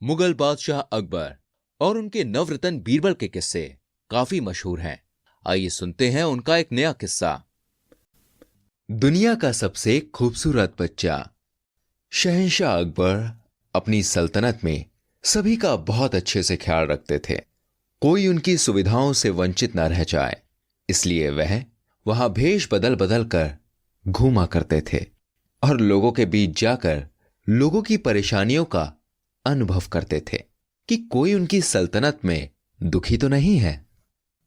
मुगल बादशाह अकबर और उनके नवरत्न बीरबल के किस्से काफी मशहूर हैं। आइए सुनते हैं उनका एक नया किस्सा। दुनिया का सबसे खूबसूरत बच्चा। शहंशाह अकबर अपनी सल्तनत में सभी का बहुत अच्छे से ख्याल रखते थे। कोई उनकी सुविधाओं से वंचित न रह जाए, इसलिए वह वहां भेष बदल बदल कर घूमा करते थे और लोगों के बीच जाकर लोगों की परेशानियों का अनुभव करते थे कि कोई उनकी सल्तनत में दुखी तो नहीं है।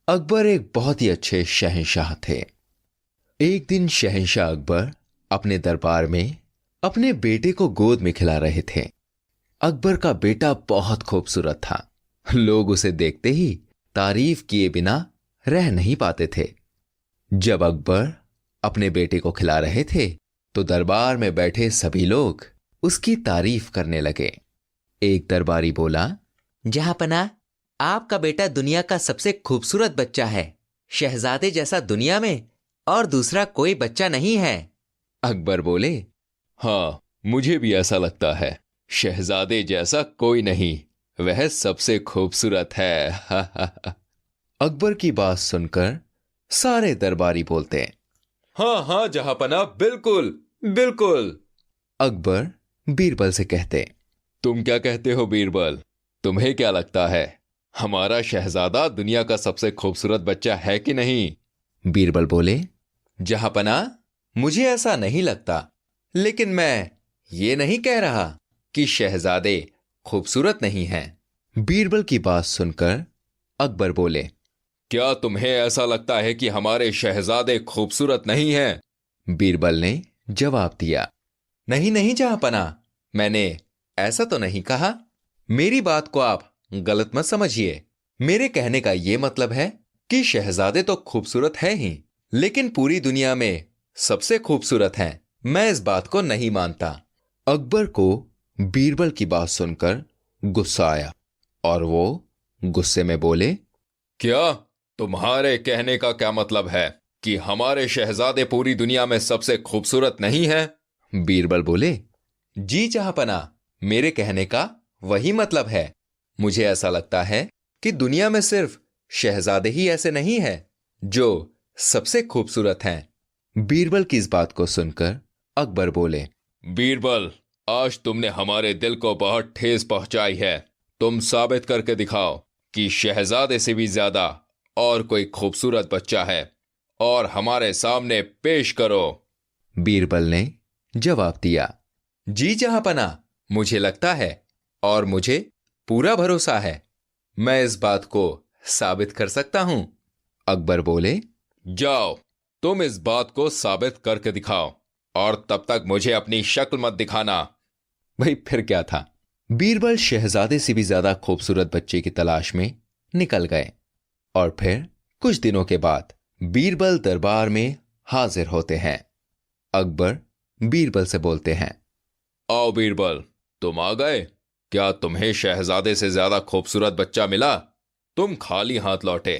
अकबर एक बहुत ही अच्छे शहंशाह थे। एक दिन शहंशाह अकबर अपने दरबार में अपने बेटे को गोद में खिला रहे थे। अकबर का बेटा बहुत खूबसूरत था। लोग उसे देखते ही तारीफ किए बिना रह नहीं पाते थे। जब अकबर अपने बेटे को खिला रहे थे तो दरबार में बैठे सभी लोग उसकी तारीफ करने लगे। एक दरबारी बोला, जहांपना, आपका बेटा दुनिया का सबसे खूबसूरत बच्चा है। शहजादे जैसा दुनिया में और दूसरा कोई बच्चा नहीं है। अकबर बोले, हाँ, मुझे भी ऐसा लगता है। शहजादे जैसा कोई नहीं, वह सबसे खूबसूरत है। अकबर की बात सुनकर सारे दरबारी बोलते, हाँ हाँ जहांपना, बिल्कुल बिल्कुल। अकबर बीरबल से कहते, तुम क्या कहते हो बीरबल? तुम्हें क्या लगता है, हमारा शहजादा दुनिया का सबसे खूबसूरत बच्चा है कि नहीं? बीरबल बोले, जहांपना, मुझे ऐसा नहीं लगता, लेकिन मैं ये नहीं कह रहा कि शहजादे खूबसूरत नहीं हैं। बीरबल की बात सुनकर अकबर बोले, क्या तुम्हें ऐसा लगता है कि हमारे शहजादे खूबसूरत नहीं हैं? बीरबल ने जवाब दिया, नहीं नहीं जहांपना, मैंने ऐसा तो नहीं कहा। मेरी बात को आप गलत मत समझिए। मेरे कहने का यह मतलब है कि शहजादे तो खूबसूरत है ही, लेकिन पूरी दुनिया में सबसे खूबसूरत हैं, मैं इस बात को नहीं मानता। अकबर को बीरबल की बात सुनकर गुस्सा आया और वो गुस्से में बोले, क्या तुम्हारे कहने का क्या मतलब है कि हमारे शहजादे पूरी दुनिया में सबसे खूबसूरत नहीं है? बीरबल बोले, जी जहांपना, मेरे कहने का वही मतलब है। मुझे ऐसा लगता है कि दुनिया में सिर्फ शहजादे ही ऐसे नहीं हैं जो सबसे खूबसूरत हैं। बीरबल की इस बात को सुनकर अकबर बोले, बीरबल, आज तुमने हमारे दिल को बहुत ठेस पहुंचाई है। तुम साबित करके दिखाओ कि शहजादे से भी ज्यादा और कोई खूबसूरत बच्चा है और हमारे सामने पेश करो। बीरबल ने जवाब दिया, जी जहांपना, मुझे लगता है और मुझे पूरा भरोसा है, मैं इस बात को साबित कर सकता हूं। अकबर बोले, जाओ, तुम इस बात को साबित करके दिखाओ और तब तक मुझे अपनी शक्ल मत दिखाना। भाई फिर क्या था, बीरबल शहजादे से भी ज्यादा खूबसूरत बच्चे की तलाश में निकल गए और फिर कुछ दिनों के बाद बीरबल दरबार में हाजिर होते हैं। अकबर बीरबल से बोलते हैं, आओ बीरबल, तुम आ गए। क्या तुम्हें शहजादे से ज्यादा खूबसूरत बच्चा मिला? तुम खाली हाथ लौटे।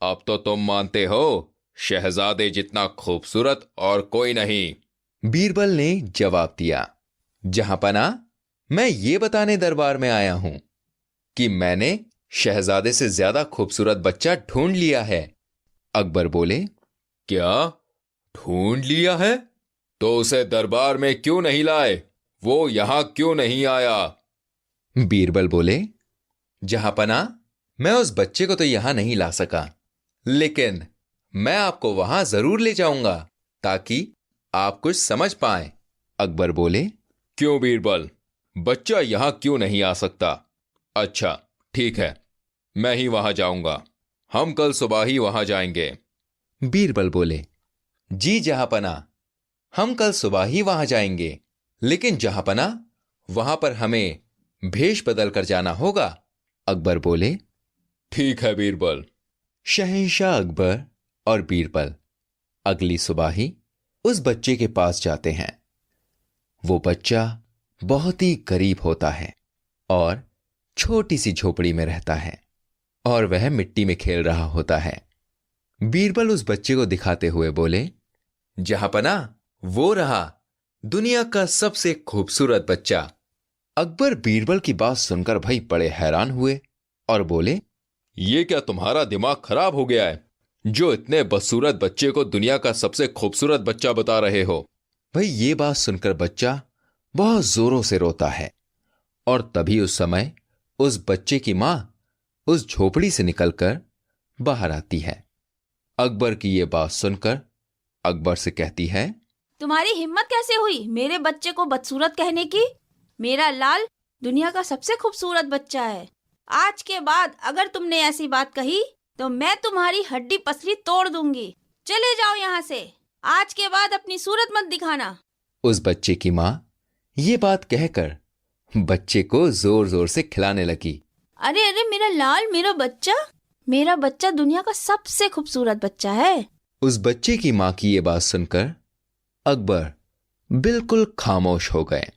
अब तो तुम मानते हो शहजादे जितना खूबसूरत और कोई नहीं। बीरबल ने जवाब दिया, जहांपना, मैं ये बताने दरबार में आया हूं कि मैंने शहजादे से ज्यादा खूबसूरत बच्चा ढूंढ लिया है। अकबर बोले, क्या ढूंढ लिया है? तो उसे दरबार में क्यों नहीं लाए? वो यहां क्यों नहीं आया? बीरबल बोले, जहांपना, मैं उस बच्चे को तो यहां नहीं ला सका, लेकिन मैं आपको वहां जरूर ले जाऊंगा ताकि आप कुछ समझ पाएं। अकबर बोले, क्यों बीरबल, बच्चा यहां क्यों नहीं आ सकता? अच्छा ठीक है, मैं ही वहां जाऊंगा। हम कल सुबह ही वहां जाएंगे। बीरबल बोले, जी जहांपना, हम कल सुबह ही वहां जाएंगे, लेकिन जहांपना, वहां पर हमें भेष बदल कर जाना होगा। अकबर बोले, ठीक है बीरबल। शहंशाह अकबर और बीरबल अगली सुबह ही उस बच्चे के पास जाते हैं। वो बच्चा बहुत ही गरीब होता है और छोटी सी झोपड़ी में रहता है और वह मिट्टी में खेल रहा होता है। बीरबल उस बच्चे को दिखाते हुए बोले, जहांपना, वो रहा दुनिया का सबसे खूबसूरत बच्चा। अकबर बीरबल की बात सुनकर भाई बड़े हैरान हुए और बोले, ये क्या तुम्हारा दिमाग खराब हो गया है जो इतने बदसूरत बच्चे को दुनिया का सबसे खूबसूरत बच्चा बता रहे हो। भाई ये बात सुनकर बच्चा बहुत जोरों से रोता है और तभी उस समय उस बच्चे की मां उस झोपड़ी से निकलकर बाहर आती है। अकबर की ये बात सुनकर अकबर से कहती है, तुम्हारी हिम्मत कैसे हुई मेरे बच्चे को बदसूरत कहने की? मेरा लाल दुनिया का सबसे खूबसूरत बच्चा है। आज के बाद अगर तुमने ऐसी बात कही तो मैं तुम्हारी हड्डी पसली तोड़ दूंगी। चले जाओ यहाँ से। आज के बाद अपनी सूरत मत दिखाना। उस बच्चे की मां ये बात कहकर बच्चे को जोर जोर से खिलाने लगी। अरे अरे मेरा लाल, मेरा बच्चा दुनिया का सबसे खूबसूरत बच्चा है। उस बच्चे की मां की ये बात सुनकर अकबर बिल्कुल खामोश हो गए।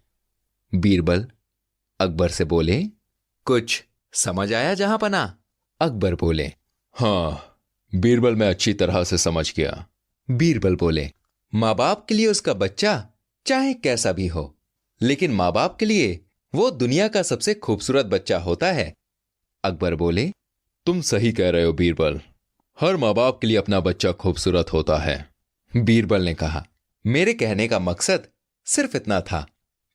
बीरबल अकबर से बोले, कुछ समझ आया जहांपना? अकबर बोले, हाँ बीरबल, मैं अच्छी तरह से समझ गया। बीरबल बोले, माँ बाप के लिए उसका बच्चा चाहे कैसा भी हो, लेकिन माँ बाप के लिए वो दुनिया का सबसे खूबसूरत बच्चा होता है। अकबर बोले, तुम सही कह रहे हो बीरबल, हर माँ बाप के लिए अपना बच्चा खूबसूरत होता है। बीरबल ने कहा, मेरे कहने का मकसद सिर्फ इतना था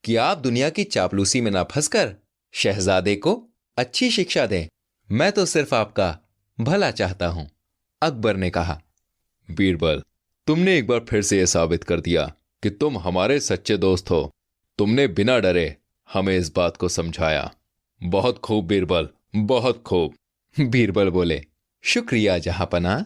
कि आप दुनिया की चापलूसी में ना फंसकर शहजादे को अच्छी शिक्षा दें। मैं तो सिर्फ आपका भला चाहता हूं। अकबर ने कहा, बीरबल, तुमने एक बार फिर से यह साबित कर दिया कि तुम हमारे सच्चे दोस्त हो। तुमने बिना डरे हमें इस बात को समझाया। बहुत खूब बीरबल, बहुत खूब। बीरबल बोले, शुक्रिया जहांपना।